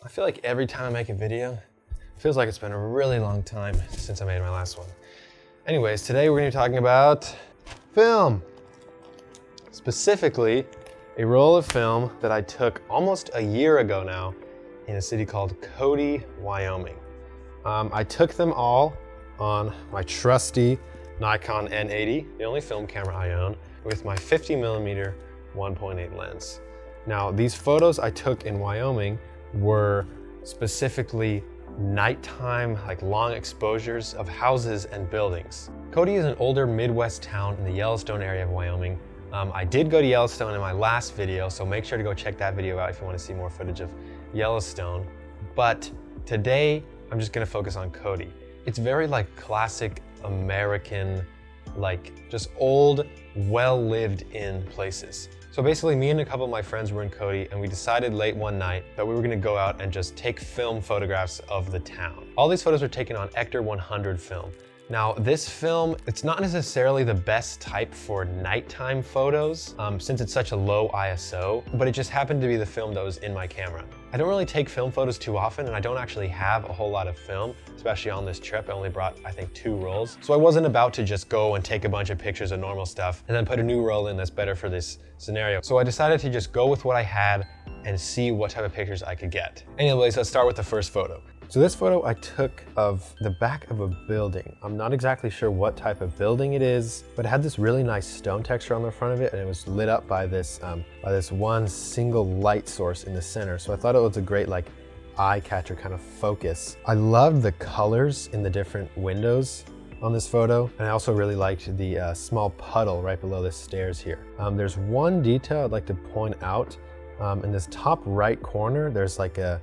I feel like every time I make a video, it feels like it's been a really long time since I made my last one. Anyways, today we're gonna be talking about film. Specifically, a roll of film that I took almost a year ago now in a city called Cody, Wyoming. I took them all on my trusty Nikon N80, the only film camera I own, with my 50mm 1.8 lens. Now, these photos I took in Wyoming were specifically nighttime, like long exposures of houses and buildings. Cody is an older Midwest town in the Yellowstone area of Wyoming. I did go to Yellowstone in my last video, so make sure to go check that video out if you want to see more footage of Yellowstone. But today, I'm just gonna focus on Cody. It's very like classic American, like just old, well-lived in places. So basically me and a couple of my friends were in Cody and we decided late one night that we were gonna go out and just take film photographs of the town. All these photos were taken on Ektar 100 film. Now this film, it's not necessarily the best type for nighttime photos since it's such a low ISO, but it just happened to be the film that was in my camera. I don't really take film photos too often and I don't actually have a whole lot of film, especially on this trip. I only brought, I think, 2 rolls. So I wasn't about to just go and take a bunch of pictures of normal stuff and then put a new roll in that's better for this scenario. So I decided to just go with what I had and see what type of pictures I could get. Anyways, let's start with the first photo. So this photo I took of the back of a building. I'm not exactly sure what type of building it is, but it had this really nice stone texture on the front of it and it was lit up by this one single light source in the center. So I thought it was a great like eye catcher kind of focus. I loved the colors in the different windows on this photo, and I also really liked the small puddle right below the stairs here. There's one detail I'd like to point out. In this top right corner, there's like a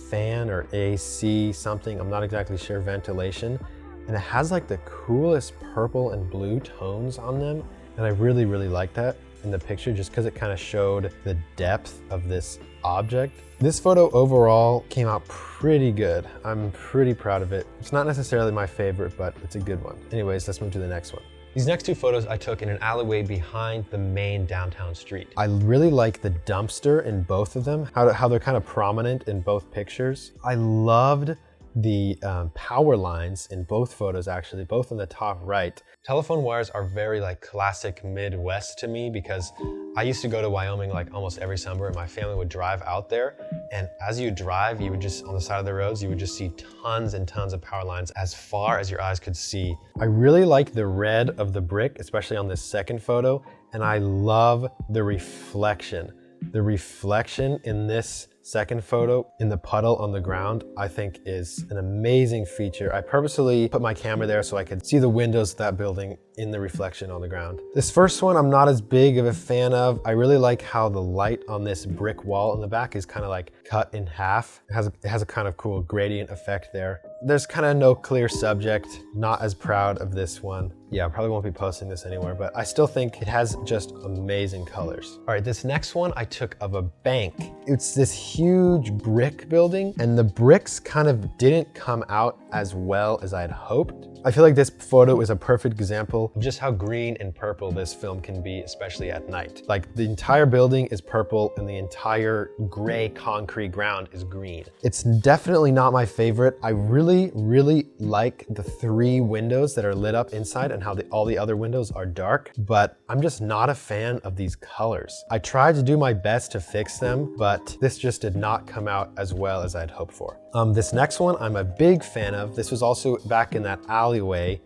fan or AC something, I'm not exactly sure, ventilation, and it has like the coolest purple and blue tones on them, and I really like that in the picture just because it kind of showed the depth of this object. This photo overall came out pretty good. I'm pretty proud of it. It's not necessarily my favorite, but it's a good one. Anyways, let's move to the next one. These next 2 photos I took in an alleyway behind the main downtown street. I really like the dumpster in both of them, how they're kind of prominent in both pictures. I loved the power lines in both photos actually, both on the top right. Telephone wires are very like classic Midwest to me because I used to go to Wyoming like almost every summer and my family would drive out there, and as you drive, you would just, on the side of the roads, you would just see tons and tons of power lines as far as your eyes could see. I really like the red of the brick, especially on this second photo, and I love the reflection. The reflection in this second photo in the puddle on the ground, I think is an amazing feature. I purposely put my camera there so I could see the windows of that building in the reflection on the ground. This first one I'm not as big of a fan of. I really like how the light on this brick wall in the back is kind of like cut in half. It has a kind of cool gradient effect there. There's kind of no clear subject. Not as proud of this one. Yeah, I probably won't be posting this anywhere, but I still think it has just amazing colors. All right, this next one I took of a bank. It's this huge brick building and the bricks kind of didn't come out as well as I had hoped. I feel like this photo is a perfect example of just how green and purple this film can be, especially at night. Like the entire building is purple and the entire gray concrete ground is green. It's definitely not my favorite. I really like the 3 windows that are lit up inside and how all the other windows are dark, but I'm just not a fan of these colors. I tried to do my best to fix them, but this just did not come out as well as I'd hoped for. This next one I'm a big fan of. This was also back in that alleyway.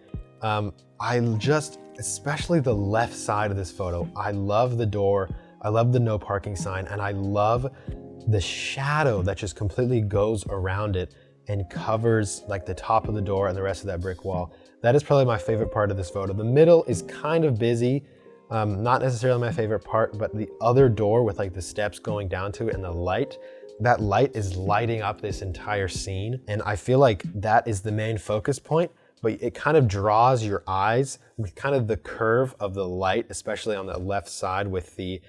Especially the left side of this photo, I love the door, I love the no parking sign, and I love the shadow that just completely goes around it and covers like the top of the door and the rest of that brick wall. That is probably my favorite part of this photo. The middle is kind of busy, not necessarily my favorite part, but the other door with like the steps going down to it and the light, that light is lighting up this entire scene. And I feel like that is the main focus point, but it kind of draws your eyes with kind of the curve of the light, especially on the left side with the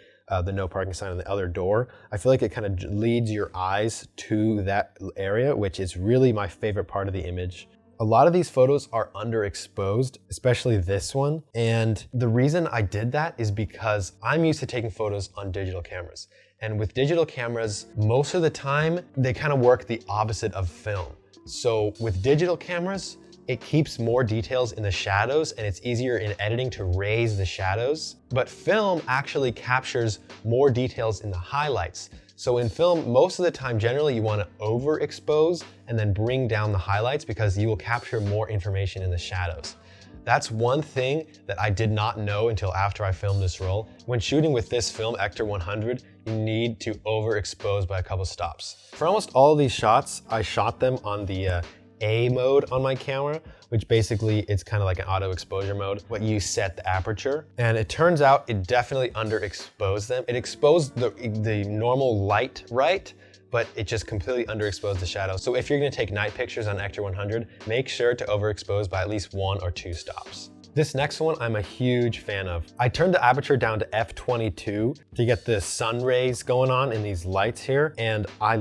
no parking sign on the other door. I feel like it kind of leads your eyes to that area, which is really my favorite part of the image. A lot of these photos are underexposed, especially this one. And the reason I did that is because I'm used to taking photos on digital cameras. And with digital cameras, most of the time, they kind of work the opposite of film. So with digital cameras, it keeps more details in the shadows and it's easier in editing to raise the shadows. But film actually captures more details in the highlights. So in film, most of the time, generally you want to overexpose and then bring down the highlights because you will capture more information in the shadows. That's one thing that I did not know until after I filmed this roll. When shooting with this film, Ektar 100, you need to overexpose by a couple stops. For almost all of these shots, I shot them on the A mode on my camera, which basically it's kind of like an auto exposure mode, but you set the aperture. And it turns out it definitely underexposed them. It exposed the normal light right, but it just completely underexposed the shadow. So if you're gonna take night pictures on Ektar 100, make sure to overexpose by at least 1 or 2 stops. This next one I'm a huge fan of. I turned the aperture down to f22 to get the sun rays going on in these lights here, and I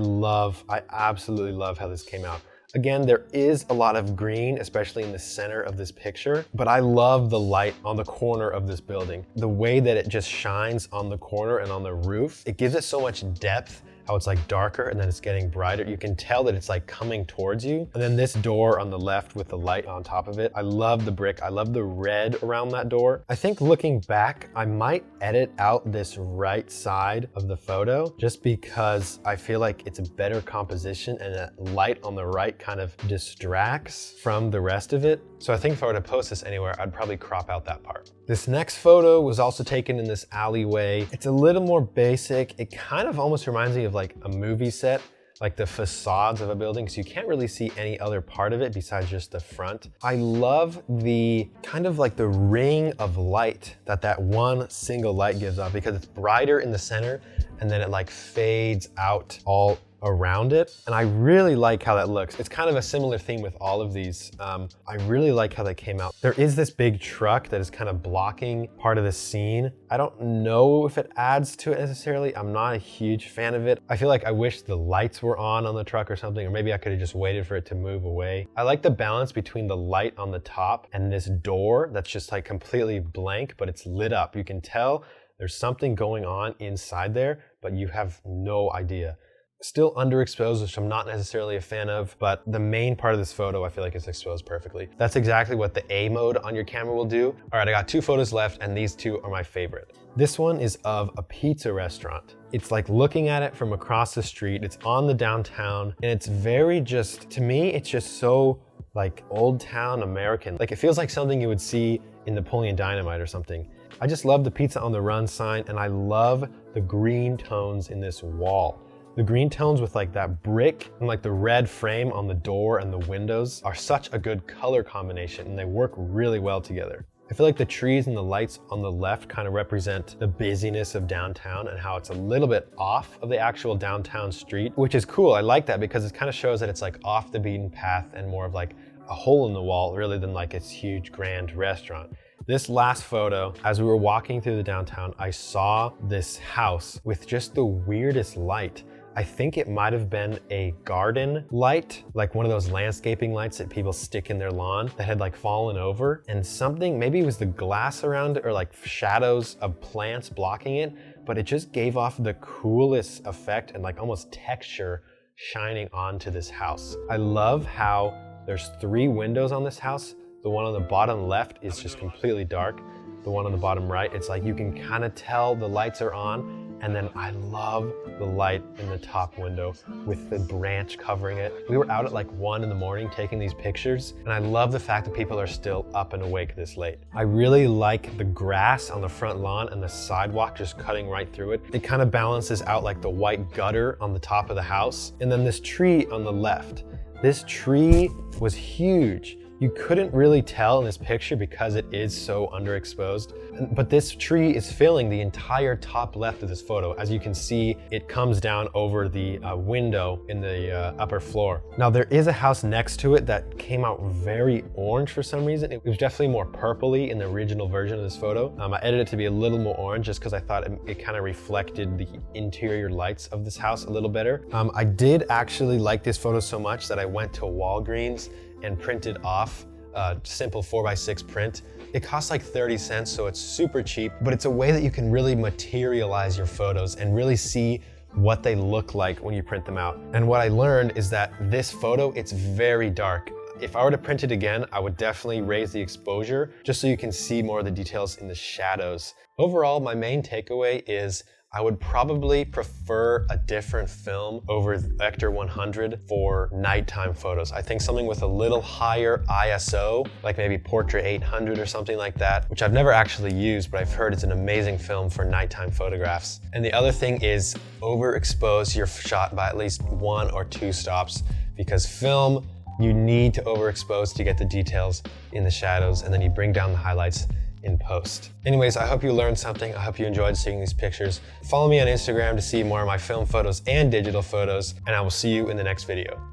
absolutely love how this came out. Again, there is a lot of green, especially in the center of this picture, but I love the light on the corner of this building. The way that it just shines on the corner and on the roof, it gives it so much depth, how it's like darker and then it's getting brighter. You can tell that it's like coming towards you. And then this door on the left with the light on top of it. I love the brick. I love the red around that door. I think looking back, I might edit out this right side of the photo just because I feel like it's a better composition and that light on the right kind of distracts from the rest of it. So I think if I were to post this anywhere, I'd probably crop out that part. This next photo was also taken in this alleyway. It's a little more basic. It kind of almost reminds me of like a movie set, like the facades of a building, so you can't really see any other part of it besides just the front. I love the kind of like the ring of light that one single light gives off because it's brighter in the center and then it like fades out all around it. And I really like how that looks. It's kind of a similar theme with all of these. I really like how they came out. There is this big truck that is kind of blocking part of the scene. I don't know if it adds to it necessarily. I'm not a huge fan of it. I feel like I wish the lights were on the truck or something, or maybe I could have just waited for it to move away. I like the balance between the light on the top and this door that's just like completely blank, but it's lit up. You can tell there's something going on inside there, but you have no idea. Still underexposed, which I'm not necessarily a fan of, but the main part of this photo I feel like is exposed perfectly. That's exactly what the A mode on your camera will do. All right, I got 2 photos left and these 2 are my favorite. This one is of a pizza restaurant. It's like looking at it from across the street. It's on the downtown and it's very just, to me, it's just so like old town American. Like it feels like something you would see in Napoleon Dynamite or something. I just love the pizza on the run sign and I love the green tones in this wall. The green tones with like that brick and like the red frame on the door and the windows are such a good color combination and they work really well together. I feel like the trees and the lights on the left kind of represent the busyness of downtown and how it's a little bit off of the actual downtown street, which is cool. I like that because it kind of shows that it's like off the beaten path and more of like a hole in the wall rather than like this huge grand restaurant. This last photo, as we were walking through the downtown, I saw this house with just the weirdest light. I think it might have been a garden light, like one of those landscaping lights that people stick in their lawn that had like fallen over, and something, maybe it was the glass around it or like shadows of plants blocking it, but it just gave off the coolest effect and like almost texture shining onto this house. I love how there's 3 windows on this house. The one on the bottom left is just completely dark. The one on the bottom right, it's like you can kind of tell the lights are on. And then I love the light in the top window with the branch covering it. We were out at like 1 in the morning taking these pictures, and I love the fact that people are still up and awake this late. I really like the grass on the front lawn and the sidewalk just cutting right through it. It kind of balances out like the white gutter on the top of the house. And then this tree on the left. This tree was huge. You couldn't really tell in this picture because it is so underexposed, but this tree is filling the entire top left of this photo. As you can see, it comes down over the window in the upper floor. Now there is a house next to it that came out very orange for some reason. It was definitely more purpley in the original version of this photo. I edited it to be a little more orange just because I thought it kind of reflected the interior lights of this house a little better. I did actually like this photo so much that I went to Walgreens and printed off a simple 4x6 print. It costs like 30 cents, so it's super cheap, but it's a way that you can really materialize your photos and really see what they look like when you print them out. And what I learned is that this photo, it's very dark. If I were to print it again, I would definitely raise the exposure just so you can see more of the details in the shadows. Overall, my main takeaway is I would probably prefer a different film over Ektar 100 for nighttime photos. I think something with a little higher ISO, like maybe Portrait 800 or something like that, which I've never actually used, but I've heard it's an amazing film for nighttime photographs. And the other thing is overexpose your shot by at least 1 or 2 stops, because film, you need to overexpose to get the details in the shadows, and then you bring down the highlights in post. Anyways, I hope you learned something. I hope you enjoyed seeing these pictures. Follow me on Instagram to see more of my film photos and digital photos, and I will see you in the next video.